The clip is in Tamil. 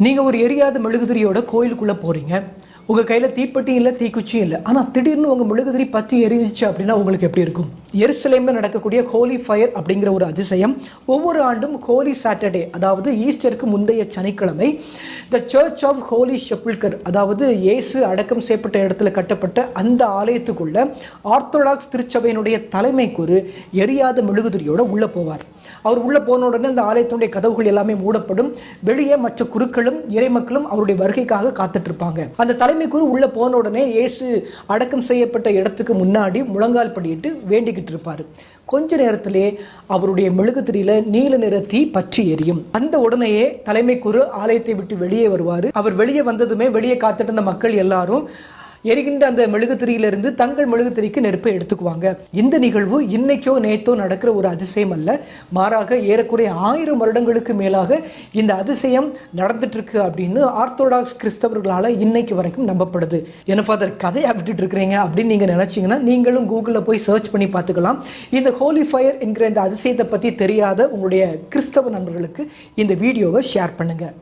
நீங்கள் ஒரு எரியாத மெழுகுதிரியோட கோயிலுக்குள்ளே போகிறீங்க. உங்கள் கையில் தீப்பெட்டி இல்லை, தீக்குச்சியும் இல்லை. ஆனால் திடீர்னு உங்கள் மெழுகுதிரி பற்றி எரிஞ்சிச்சு அப்படின்னா உங்களுக்கு எப்படி இருக்கும்? எருசலேமில் நடக்கக்கூடிய ஹோலி ஃபயர் அப்படிங்கிற ஒரு அதிசயம் ஒவ்வொரு ஆண்டும் ஹோலி சாட்டர்டே, அதாவது ஈஸ்டருக்கு முந்தைய சனிக்கிழமை, த சர்ச் ஆஃப் ஹோலி செப்புல்கர், அதாவது இயேசு அடக்கம் செய்யப்பட்ட இடத்துல கட்டப்பட்ட அந்த ஆலயத்துக்குள்ள ஆர்த்தடாக்ஸ் திருச்சபையினுடைய தலைமைக்குரு எரியாத மெழுகுதிரியோட உள்ளே போவார். அவர் உள்ளே போன உடனே அந்த ஆலயத்தினுடைய கதவுகள் எல்லாமே மூடப்படும். வெளியே மற்ற குருக்களும் இறைமக்களும் அவருடைய வருகைக்காக காத்துட்டு இருப்பாங்க. அந்த தலைமைக்குரு உள்ளே போன உடனே இயேசு அடக்கம் செய்யப்பட்ட இடத்துக்கு முன்னாடி முழங்கால் படியிட்டு வேண்டிக்கிட்டு இருப்பார். கொஞ்ச நேரத்திலே அவருடைய மெழுகுதிரியில நீல நிற தீ பற்றி எரியும். அந்த உடனேயே தலைமைக்குரு ஆலயத்தை விட்டு வெளியே வருவார். அவர் வெளியே வந்ததுமே வெளியே காத்துட்டு இருந்த மக்கள் எல்லாரும் எரிகின்ற அந்த மெழுகுதிரியிலிருந்து தங்கள் மெழுகுதிரிக்கு நெருப்பை எடுத்துக்குவாங்க. இந்த நிகழ்வு இன்னைக்கோ நேத்தோ நடக்கிற ஒரு அதிசயம் அல்ல. மாறாக ஏறக்குறைய 1000 வருடங்களுக்கு மேலாக இந்த அதிசயம் நடந்துட்டு இருக்கு அப்படின்னு ஆர்த்தோடாக்ஸ் கிறிஸ்தவர்களால் இன்னைக்கு வரைக்கும் நம்பப்படுது. என்ன ஃபாதர் கதையை விட்டுட்டு இருக்கிறீங்க அப்படின்னு நீங்கள் நினச்சிங்கன்னா நீங்களும் கூகுளில் போய் சர்ச் பண்ணி பார்த்துக்கலாம். இந்த ஹோலி ஃபயர் என்கிற இந்த அதிசயத்தை பற்றி தெரியாத உங்களுடைய கிறிஸ்தவ நண்பர்களுக்கு இந்த வீடியோவை ஷேர் பண்ணுங்கள்.